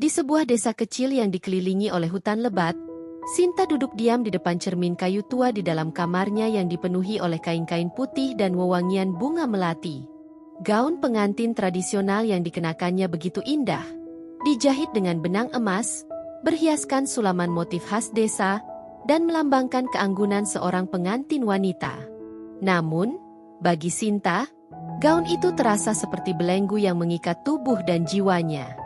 Di sebuah desa kecil yang dikelilingi oleh hutan lebat, Sinta duduk diam di depan cermin kayu tua di dalam kamarnya yang dipenuhi oleh kain-kain putih dan wewangian bunga melati. Gaun pengantin tradisional yang dikenakannya begitu indah, dijahit dengan benang emas, berhiaskan sulaman motif khas desa, dan melambangkan keanggunan seorang pengantin wanita. Namun, bagi Sinta, gaun itu terasa seperti belenggu yang mengikat tubuh dan jiwanya.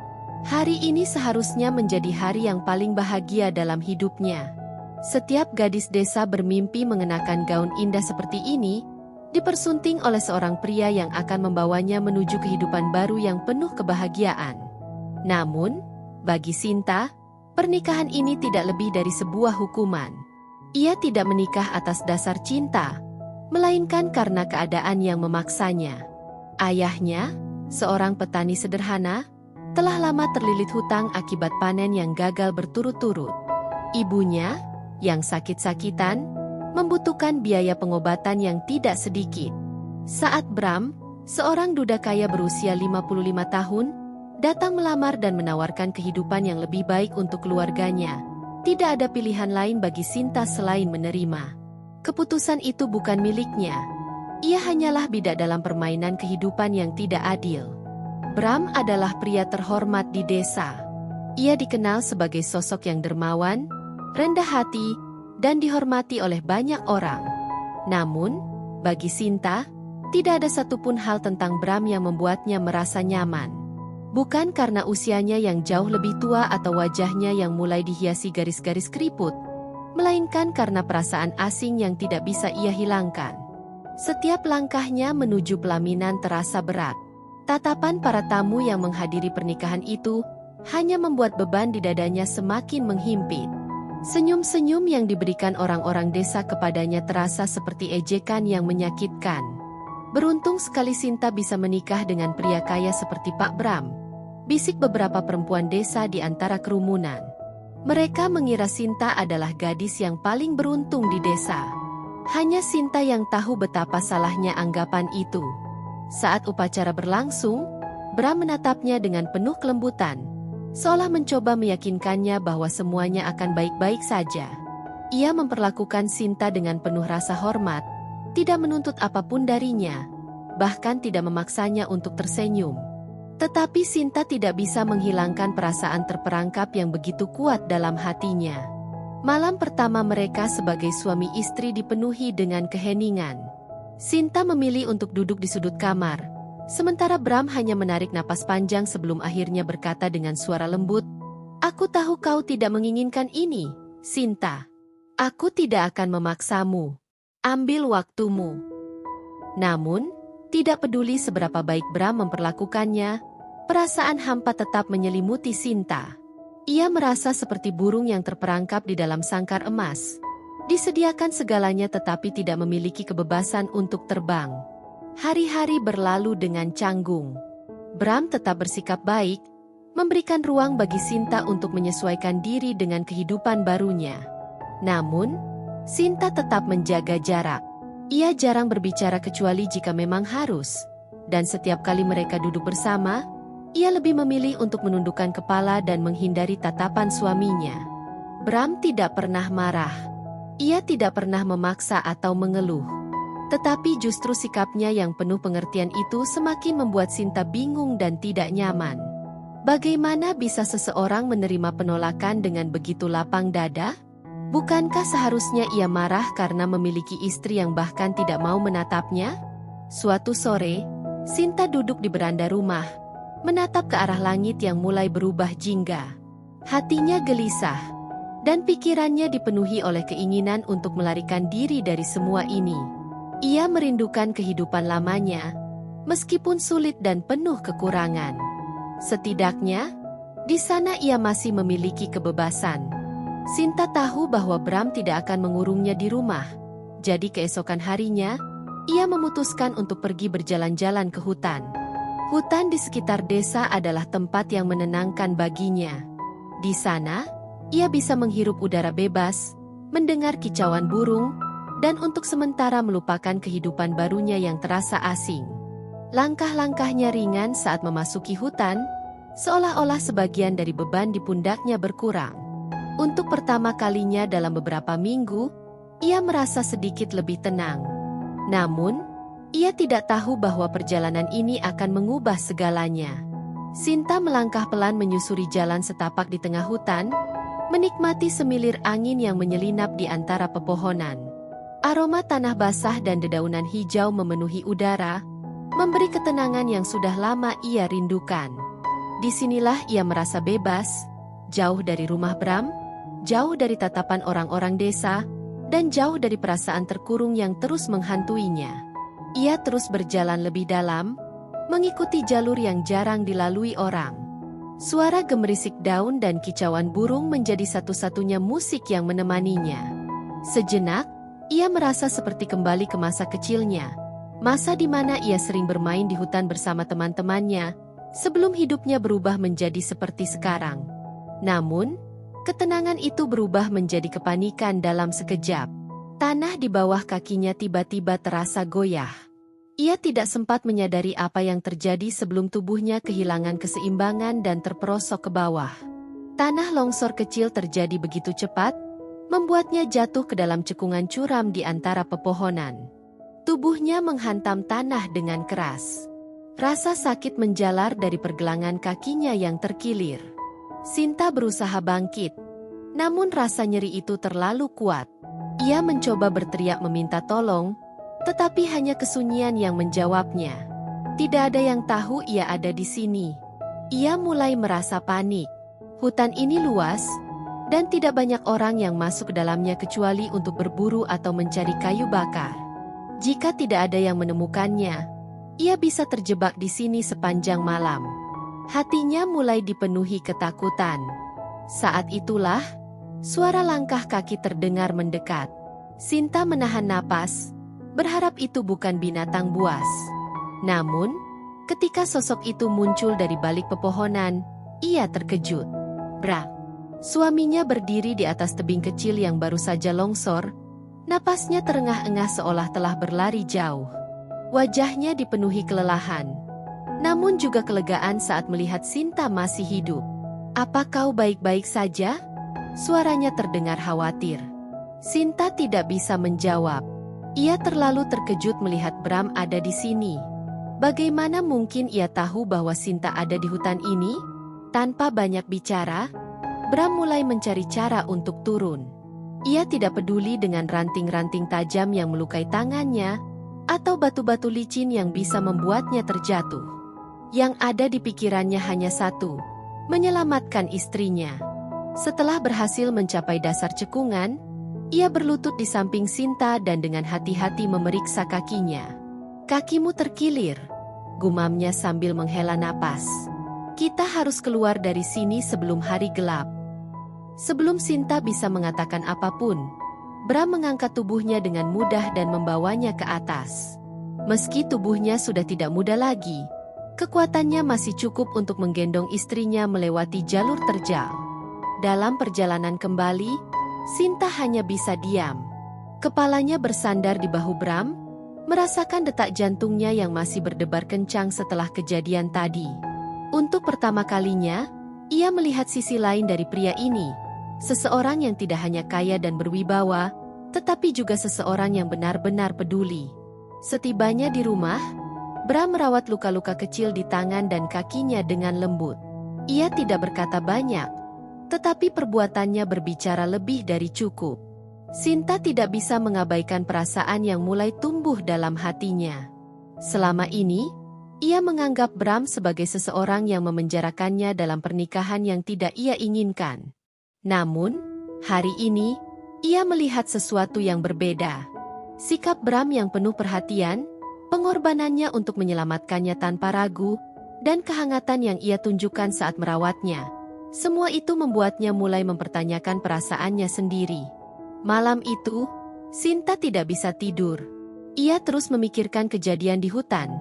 Hari ini seharusnya menjadi hari yang paling bahagia dalam hidupnya. Setiap gadis desa bermimpi mengenakan gaun indah seperti ini, dipersunting oleh seorang pria yang akan membawanya menuju kehidupan baru yang penuh kebahagiaan. Namun, bagi Sinta, pernikahan ini tidak lebih dari sebuah hukuman. Ia tidak menikah atas dasar cinta, melainkan karena keadaan yang memaksanya. Ayahnya, seorang petani sederhana, telah lama terlilit hutang akibat panen yang gagal berturut-turut. Ibunya, yang sakit-sakitan, membutuhkan biaya pengobatan yang tidak sedikit. Saat Bram, seorang duda kaya berusia 55 tahun, datang melamar dan menawarkan kehidupan yang lebih baik untuk keluarganya, tidak ada pilihan lain bagi Sinta selain menerima. Keputusan itu bukan miliknya. Ia hanyalah bidak dalam permainan kehidupan yang tidak adil. Bram adalah pria terhormat di desa. Ia dikenal sebagai sosok yang dermawan, rendah hati, dan dihormati oleh banyak orang. Namun, bagi Sinta, tidak ada satupun hal tentang Bram yang membuatnya merasa nyaman. Bukan karena usianya yang jauh lebih tua atau wajahnya yang mulai dihiasi garis-garis keriput, melainkan karena perasaan asing yang tidak bisa ia hilangkan. Setiap langkahnya menuju pelaminan terasa berat. Tatapan para tamu yang menghadiri pernikahan itu hanya membuat beban di dadanya semakin menghimpit. Senyum-senyum yang diberikan orang-orang desa kepadanya terasa seperti ejekan yang menyakitkan. Beruntung sekali Sinta bisa menikah dengan pria kaya seperti Pak Bram, bisik beberapa perempuan desa di antara kerumunan. Mereka mengira Sinta adalah gadis yang paling beruntung di desa. Hanya Sinta yang tahu betapa salahnya anggapan itu. Saat upacara berlangsung, Bram menatapnya dengan penuh kelembutan, seolah mencoba meyakinkannya bahwa semuanya akan baik-baik saja. Ia memperlakukan Sinta dengan penuh rasa hormat, tidak menuntut apapun darinya, bahkan tidak memaksanya untuk tersenyum. Tetapi Sinta tidak bisa menghilangkan perasaan terperangkap yang begitu kuat dalam hatinya. Malam pertama mereka sebagai suami istri dipenuhi dengan keheningan. Sinta memilih untuk duduk di sudut kamar, sementara Bram hanya menarik napas panjang sebelum akhirnya berkata dengan suara lembut, "Aku tahu kau tidak menginginkan ini, Sinta. Aku tidak akan memaksamu. Ambil waktumu." Namun, tidak peduli seberapa baik Bram memperlakukannya, perasaan hampa tetap menyelimuti Sinta. Ia merasa seperti burung yang terperangkap di dalam sangkar emas. Disediakan segalanya tetapi tidak memiliki kebebasan untuk terbang. Hari-hari berlalu dengan canggung. Bram tetap bersikap baik, memberikan ruang bagi Sinta untuk menyesuaikan diri dengan kehidupan barunya. Namun, Sinta tetap menjaga jarak. Ia jarang berbicara kecuali jika memang harus. Dan setiap kali mereka duduk bersama, ia lebih memilih untuk menundukkan kepala dan menghindari tatapan suaminya. Bram tidak pernah marah. Ia tidak pernah memaksa atau mengeluh. Tetapi justru sikapnya yang penuh pengertian itu semakin membuat Sinta bingung dan tidak nyaman. Bagaimana bisa seseorang menerima penolakan dengan begitu lapang dada? Bukankah seharusnya ia marah karena memiliki istri yang bahkan tidak mau menatapnya? Suatu sore, Sinta duduk di beranda rumah, menatap ke arah langit yang mulai berubah jingga. Hatinya gelisah, dan pikirannya dipenuhi oleh keinginan untuk melarikan diri dari semua ini. Ia merindukan kehidupan lamanya, meskipun sulit dan penuh kekurangan. Setidaknya, di sana ia masih memiliki kebebasan. Sinta tahu bahwa Bram tidak akan mengurungnya di rumah, jadi keesokan harinya, ia memutuskan untuk pergi berjalan-jalan ke hutan. Hutan di sekitar desa adalah tempat yang menenangkan baginya. Di sana, ia bisa menghirup udara bebas, mendengar kicauan burung, dan untuk sementara melupakan kehidupan barunya yang terasa asing. Langkah-langkahnya ringan saat memasuki hutan, seolah-olah sebagian dari beban di pundaknya berkurang. Untuk pertama kalinya dalam beberapa minggu, ia merasa sedikit lebih tenang. Namun, ia tidak tahu bahwa perjalanan ini akan mengubah segalanya. Sinta melangkah pelan menyusuri jalan setapak di tengah hutan, menikmati semilir angin yang menyelinap di antara pepohonan. Aroma tanah basah dan dedaunan hijau memenuhi udara, memberi ketenangan yang sudah lama ia rindukan. Disinilah ia merasa bebas, jauh dari rumah Bram, jauh dari tatapan orang-orang desa, dan jauh dari perasaan terkurung yang terus menghantuinya. Ia terus berjalan lebih dalam, mengikuti jalur yang jarang dilalui orang. Suara gemerisik daun dan kicauan burung menjadi satu-satunya musik yang menemaninya. Sejenak, ia merasa seperti kembali ke masa kecilnya, masa di mana ia sering bermain di hutan bersama teman-temannya, sebelum hidupnya berubah menjadi seperti sekarang. Namun, ketenangan itu berubah menjadi kepanikan dalam sekejap. Tanah di bawah kakinya tiba-tiba terasa goyah. Ia tidak sempat menyadari apa yang terjadi sebelum tubuhnya kehilangan keseimbangan dan terperosok ke bawah. Tanah longsor kecil terjadi begitu cepat, membuatnya jatuh ke dalam cekungan curam di antara pepohonan. Tubuhnya menghantam tanah dengan keras. Rasa sakit menjalar dari pergelangan kakinya yang terkilir. Sinta berusaha bangkit, namun rasa nyeri itu terlalu kuat. Ia mencoba berteriak meminta tolong, tetapi hanya kesunyian yang menjawabnya. Tidak ada yang tahu ia ada di sini. Ia mulai merasa panik. Hutan ini luas, dan tidak banyak orang yang masuk ke dalamnya kecuali untuk berburu atau mencari kayu bakar. Jika tidak ada yang menemukannya, ia bisa terjebak di sini sepanjang malam. Hatinya mulai dipenuhi ketakutan. Saat itulah, suara langkah kaki terdengar mendekat. Sinta menahan napas, berharap itu bukan binatang buas. Namun, ketika sosok itu muncul dari balik pepohonan, ia terkejut. Brak! Suaminya berdiri di atas tebing kecil yang baru saja longsor, napasnya terengah-engah seolah telah berlari jauh. Wajahnya dipenuhi kelelahan, namun juga kelegaan saat melihat Sinta masih hidup. "Apa kau baik-baik saja?" Suaranya terdengar khawatir. Sinta tidak bisa menjawab. Ia terlalu terkejut melihat Bram ada di sini. Bagaimana mungkin ia tahu bahwa Sinta ada di hutan ini? Tanpa banyak bicara, Bram mulai mencari cara untuk turun. Ia tidak peduli dengan ranting-ranting tajam yang melukai tangannya, atau batu-batu licin yang bisa membuatnya terjatuh. Yang ada di pikirannya hanya satu, menyelamatkan istrinya. Setelah berhasil mencapai dasar cekungan, ia berlutut di samping Sinta dan dengan hati-hati memeriksa kakinya. "Kakimu terkilir," gumamnya sambil menghela napas. "Kita harus keluar dari sini sebelum hari gelap." Sebelum Sinta bisa mengatakan apapun, Bram mengangkat tubuhnya dengan mudah dan membawanya ke atas. Meski tubuhnya sudah tidak muda lagi, kekuatannya masih cukup untuk menggendong istrinya melewati jalur terjal. Dalam perjalanan kembali, Sinta hanya bisa diam. Kepalanya bersandar di bahu Bram, merasakan detak jantungnya yang masih berdebar kencang setelah kejadian tadi. Untuk pertama kalinya, ia melihat sisi lain dari pria ini. Seseorang yang tidak hanya kaya dan berwibawa, tetapi juga seseorang yang benar-benar peduli. Setibanya di rumah, Bram merawat luka-luka kecil di tangan dan kakinya dengan lembut. Ia tidak berkata banyak, tetapi perbuatannya berbicara lebih dari cukup. Sinta tidak bisa mengabaikan perasaan yang mulai tumbuh dalam hatinya. Selama ini, ia menganggap Bram sebagai seseorang yang memenjarakannya dalam pernikahan yang tidak ia inginkan. Namun, hari ini, ia melihat sesuatu yang berbeda. Sikap Bram yang penuh perhatian, pengorbanannya untuk menyelamatkannya tanpa ragu, dan kehangatan yang ia tunjukkan saat merawatnya. Semua itu membuatnya mulai mempertanyakan perasaannya sendiri. Malam itu, Sinta tidak bisa tidur. Ia terus memikirkan kejadian di hutan,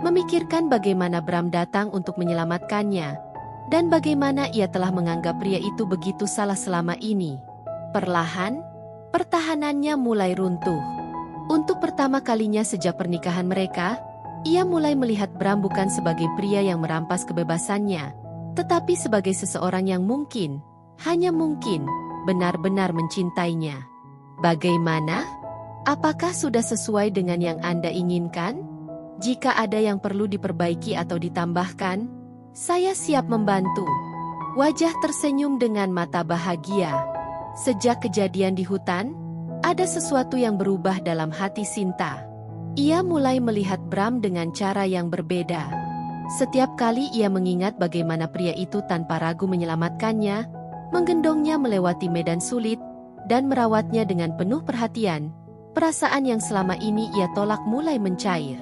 memikirkan bagaimana Bram datang untuk menyelamatkannya, dan bagaimana ia telah menganggap pria itu begitu salah selama ini. Perlahan, pertahanannya mulai runtuh. Untuk pertama kalinya sejak pernikahan mereka, ia mulai melihat Bram bukan sebagai pria yang merampas kebebasannya, tetapi sebagai seseorang yang mungkin, hanya mungkin, benar-benar mencintainya. Bagaimana? Apakah sudah sesuai dengan yang Anda inginkan? Jika ada yang perlu diperbaiki atau ditambahkan, saya siap membantu. Wajah tersenyum dengan mata bahagia. Sejak kejadian di hutan, ada sesuatu yang berubah dalam hati Sinta. Ia mulai melihat Bram dengan cara yang berbeda. Setiap kali ia mengingat bagaimana pria itu tanpa ragu menyelamatkannya, menggendongnya melewati medan sulit, dan merawatnya dengan penuh perhatian, perasaan yang selama ini ia tolak mulai mencair.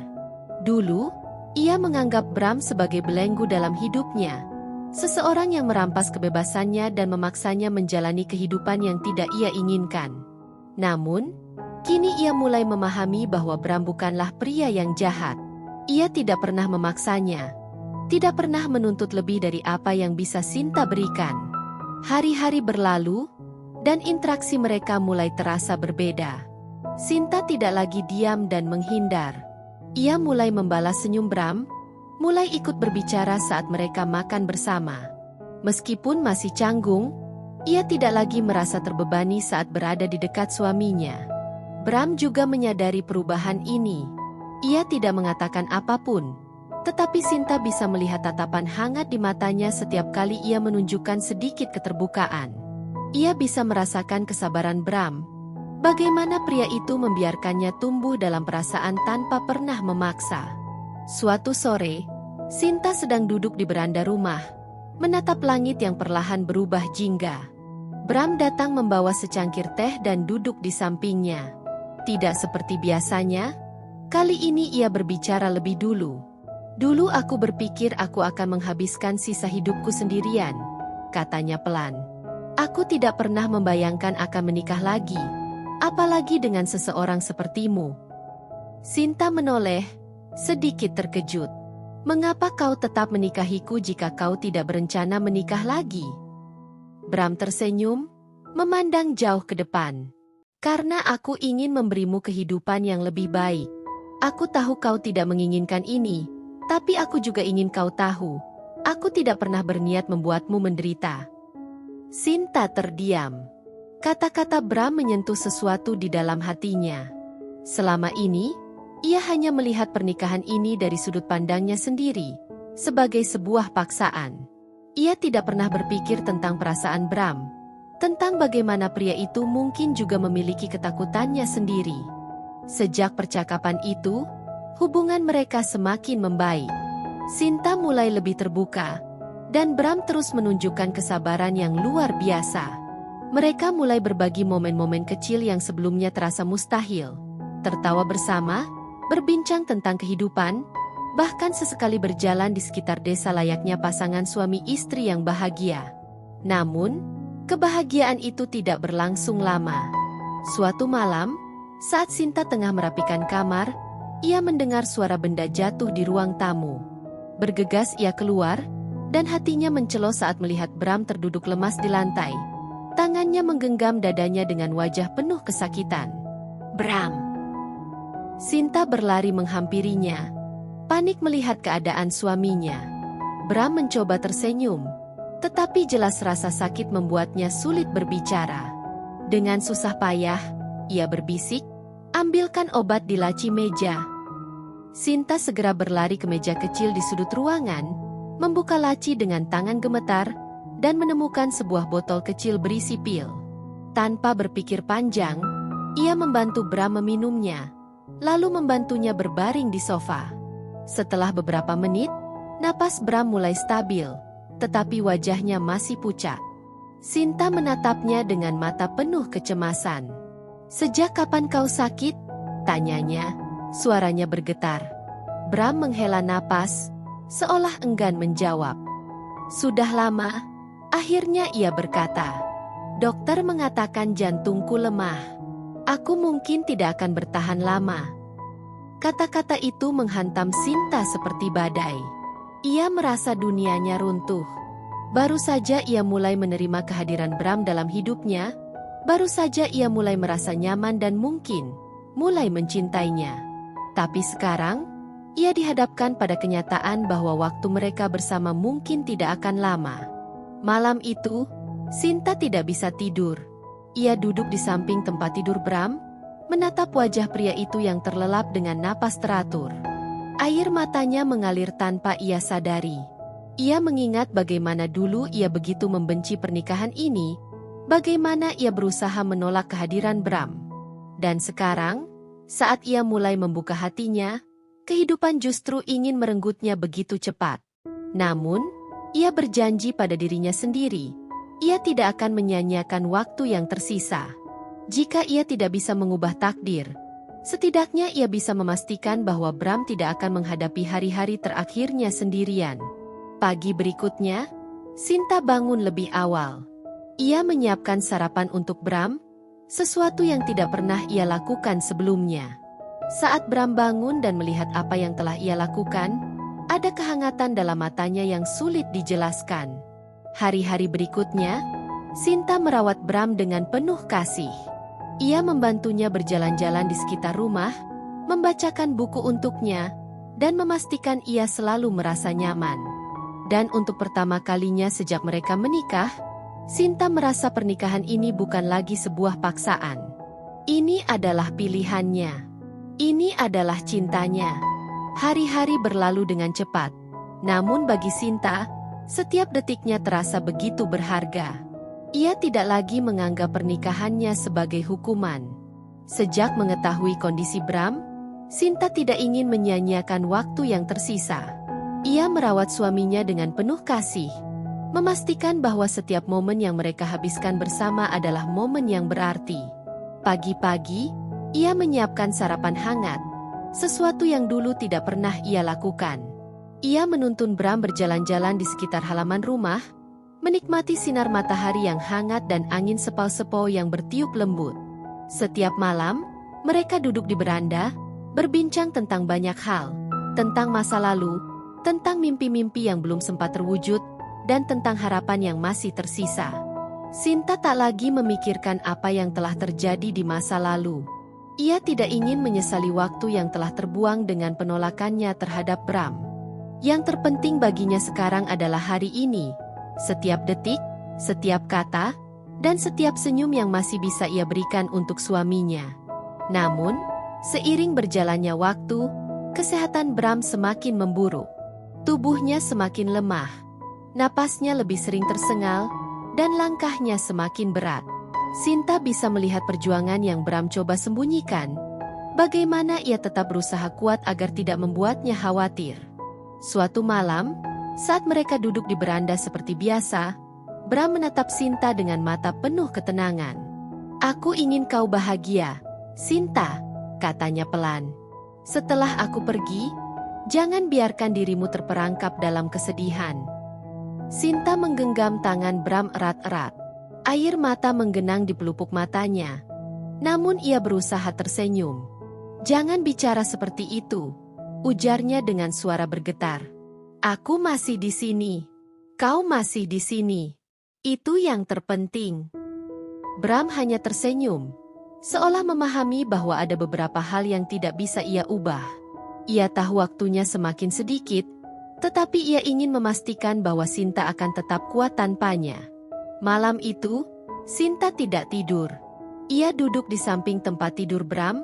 Dulu, ia menganggap Bram sebagai belenggu dalam hidupnya. Seseorang yang merampas kebebasannya dan memaksanya menjalani kehidupan yang tidak ia inginkan. Namun, kini ia mulai memahami bahwa Bram bukanlah pria yang jahat. Ia tidak pernah memaksanya. Tidak pernah menuntut lebih dari apa yang bisa Sinta berikan. Hari-hari berlalu, dan interaksi mereka mulai terasa berbeda. Sinta tidak lagi diam dan menghindar. Ia mulai membalas senyum Bram, mulai ikut berbicara saat mereka makan bersama. Meskipun masih canggung, ia tidak lagi merasa terbebani saat berada di dekat suaminya. Bram juga menyadari perubahan ini. Ia tidak mengatakan apapun, tetapi Sinta bisa melihat tatapan hangat di matanya setiap kali ia menunjukkan sedikit keterbukaan. Ia bisa merasakan kesabaran Bram. Bagaimana pria itu membiarkannya tumbuh dalam perasaan tanpa pernah memaksa. Suatu sore, Sinta sedang duduk di beranda rumah, menatap langit yang perlahan berubah jingga. Bram datang membawa secangkir teh dan duduk di sampingnya. Tidak seperti biasanya, kali ini ia berbicara lebih dulu. Dulu aku berpikir aku akan menghabiskan sisa hidupku sendirian, katanya pelan. Aku tidak pernah membayangkan akan menikah lagi. Apalagi dengan seseorang sepertimu. Sinta menoleh, sedikit terkejut. Mengapa kau tetap menikahiku jika kau tidak berencana menikah lagi? Bram tersenyum, memandang jauh ke depan. Karena aku ingin memberimu kehidupan yang lebih baik. Aku tahu kau tidak menginginkan ini, tapi aku juga ingin kau tahu. Aku tidak pernah berniat membuatmu menderita. Sinta terdiam. Kata-kata Bram menyentuh sesuatu di dalam hatinya. Selama ini, ia hanya melihat pernikahan ini dari sudut pandangnya sendiri, sebagai sebuah paksaan. Ia tidak pernah berpikir tentang perasaan Bram, tentang bagaimana pria itu mungkin juga memiliki ketakutannya sendiri. Sejak percakapan itu, hubungan mereka semakin membaik. Sinta mulai lebih terbuka, dan Bram terus menunjukkan kesabaran yang luar biasa. Mereka mulai berbagi momen-momen kecil yang sebelumnya terasa mustahil. Tertawa bersama, berbincang tentang kehidupan, bahkan sesekali berjalan di sekitar desa layaknya pasangan suami istri yang bahagia. Namun, kebahagiaan itu tidak berlangsung lama. Suatu malam, saat Sinta tengah merapikan kamar, ia mendengar suara benda jatuh di ruang tamu. Bergegas ia keluar, dan hatinya mencelos saat melihat Bram terduduk lemas di lantai. Tangannya menggenggam dadanya dengan wajah penuh kesakitan. Bram! Sinta berlari menghampirinya, panik melihat keadaan suaminya. Bram mencoba tersenyum, tetapi jelas rasa sakit membuatnya sulit berbicara. Dengan susah payah, ia berbisik, ambilkan obat di laci meja. Sinta segera berlari ke meja kecil di sudut ruangan, membuka laci dengan tangan gemetar, dan menemukan sebuah botol kecil berisi pil. Tanpa berpikir panjang, ia membantu Bram meminumnya, lalu membantunya berbaring di sofa. Setelah beberapa menit, napas Bram mulai stabil, tetapi wajahnya masih pucat. Sinta menatapnya dengan mata penuh kecemasan. "Sejak kapan kau sakit?" tanyanya, suaranya bergetar. Bram menghela napas, seolah enggan menjawab. "Sudah lama," akhirnya ia berkata. "Dokter mengatakan jantungku lemah. Aku mungkin tidak akan bertahan lama." Kata-kata itu menghantam Sinta seperti badai. Ia merasa dunianya runtuh. Baru saja ia mulai menerima kehadiran Bram dalam hidupnya, baru saja ia mulai merasa nyaman dan mungkin mulai mencintainya. Tapi sekarang, ia dihadapkan pada kenyataan bahwa waktu mereka bersama mungkin tidak akan lama. Malam itu, Sinta tidak bisa tidur. Ia duduk di samping tempat tidur Bram, menatap wajah pria itu yang terlelap dengan napas teratur. Air matanya mengalir tanpa ia sadari. Ia mengingat bagaimana dulu ia begitu membenci pernikahan ini, bagaimana ia berusaha menolak kehadiran Bram. Dan sekarang, saat ia mulai membuka hatinya, kehidupan justru ingin merenggutnya begitu cepat. Namun, ia berjanji pada dirinya sendiri, ia tidak akan menyia-nyiakan waktu yang tersisa. Jika ia tidak bisa mengubah takdir, setidaknya ia bisa memastikan bahwa Bram tidak akan menghadapi hari-hari terakhirnya sendirian. Pagi berikutnya, Sinta bangun lebih awal. Ia menyiapkan sarapan untuk Bram, sesuatu yang tidak pernah ia lakukan sebelumnya. Saat Bram bangun dan melihat apa yang telah ia lakukan, ada kehangatan dalam matanya yang sulit dijelaskan. Hari-hari berikutnya, Sinta merawat Bram dengan penuh kasih. Ia membantunya berjalan-jalan di sekitar rumah, membacakan buku untuknya, dan memastikan ia selalu merasa nyaman. Dan untuk pertama kalinya sejak mereka menikah, Sinta merasa pernikahan ini bukan lagi sebuah paksaan. Ini adalah pilihannya. Ini adalah cintanya. Hari-hari berlalu dengan cepat. Namun bagi Sinta, setiap detiknya terasa begitu berharga. Ia tidak lagi menganggap pernikahannya sebagai hukuman. Sejak mengetahui kondisi Bram, Sinta tidak ingin menyia-nyiakan waktu yang tersisa. Ia merawat suaminya dengan penuh kasih, memastikan bahwa setiap momen yang mereka habiskan bersama adalah momen yang berarti. Pagi-pagi, ia menyiapkan sarapan hangat, sesuatu yang dulu tidak pernah ia lakukan. Ia menuntun Bram berjalan-jalan di sekitar halaman rumah, menikmati sinar matahari yang hangat dan angin sepau-sepau yang bertiup lembut. Setiap malam, mereka duduk di beranda, berbincang tentang banyak hal, tentang masa lalu, tentang mimpi-mimpi yang belum sempat terwujud, dan tentang harapan yang masih tersisa. Sinta tak lagi memikirkan apa yang telah terjadi di masa lalu. Ia tidak ingin menyesali waktu yang telah terbuang dengan penolakannya terhadap Bram. Yang terpenting baginya sekarang adalah hari ini. Setiap detik, setiap kata, dan setiap senyum yang masih bisa ia berikan untuk suaminya. Namun, seiring berjalannya waktu, kesehatan Bram semakin memburuk. Tubuhnya semakin lemah. Napasnya lebih sering tersengal, dan langkahnya semakin berat. Sinta bisa melihat perjuangan yang Bram coba sembunyikan. Bagaimana ia tetap berusaha kuat agar tidak membuatnya khawatir. Suatu malam, saat mereka duduk di beranda seperti biasa, Bram menatap Sinta dengan mata penuh ketenangan. "Aku ingin kau bahagia, Sinta," katanya pelan. "Setelah aku pergi, jangan biarkan dirimu terperangkap dalam kesedihan." Sinta menggenggam tangan Bram erat-erat. Air mata menggenang di pelupuk matanya. Namun ia berusaha tersenyum. "Jangan bicara seperti itu," ujarnya dengan suara bergetar. "Aku masih di sini. Kau masih di sini. Itu yang terpenting." Bram hanya tersenyum, seolah memahami bahwa ada beberapa hal yang tidak bisa ia ubah. Ia tahu waktunya semakin sedikit, tetapi ia ingin memastikan bahwa Sinta akan tetap kuat tanpanya. Malam itu, Sinta tidak tidur. Ia duduk di samping tempat tidur Bram,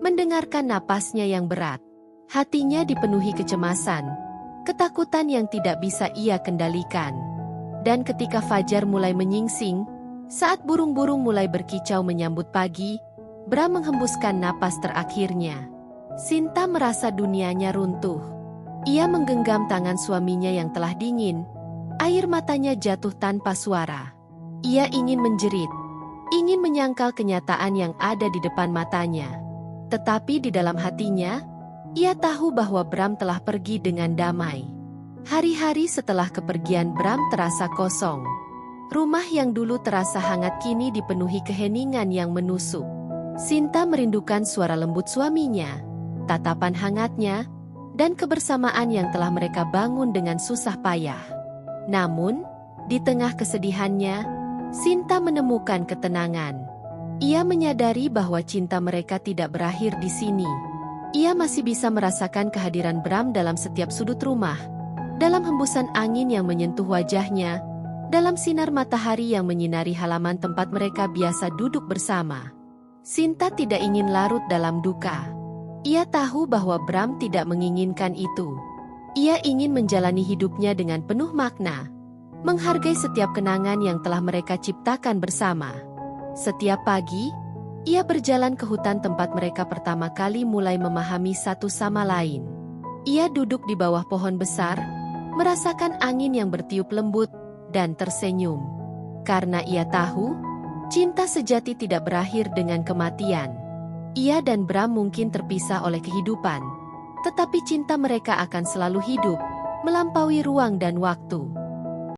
mendengarkan napasnya yang berat. Hatinya dipenuhi kecemasan, ketakutan yang tidak bisa ia kendalikan. Dan ketika fajar mulai menyingsing, saat burung-burung mulai berkicau menyambut pagi, Bram menghembuskan napas terakhirnya. Sinta merasa dunianya runtuh. Ia menggenggam tangan suaminya yang telah dingin, air matanya jatuh tanpa suara. Ia ingin menjerit, ingin menyangkal kenyataan yang ada di depan matanya. Tetapi di dalam hatinya, ia tahu bahwa Bram telah pergi dengan damai. Hari-hari setelah kepergian Bram terasa kosong. Rumah yang dulu terasa hangat kini dipenuhi keheningan yang menusuk. Sinta merindukan suara lembut suaminya, tatapan hangatnya, dan kebersamaan yang telah mereka bangun dengan susah payah. Namun, di tengah kesedihannya, Sinta menemukan ketenangan. Ia menyadari bahwa cinta mereka tidak berakhir di sini. Ia masih bisa merasakan kehadiran Bram dalam setiap sudut rumah, dalam hembusan angin yang menyentuh wajahnya, dalam sinar matahari yang menyinari halaman tempat mereka biasa duduk bersama. Sinta tidak ingin larut dalam duka. Ia tahu bahwa Bram tidak menginginkan itu. Ia ingin menjalani hidupnya dengan penuh makna, menghargai setiap kenangan yang telah mereka ciptakan bersama. Setiap pagi, ia berjalan ke hutan tempat mereka pertama kali mulai memahami satu sama lain. Ia duduk di bawah pohon besar, merasakan angin yang bertiup lembut, dan tersenyum. Karena ia tahu, cinta sejati tidak berakhir dengan kematian. Ia dan Bram mungkin terpisah oleh kehidupan, tetapi cinta mereka akan selalu hidup, melampaui ruang dan waktu.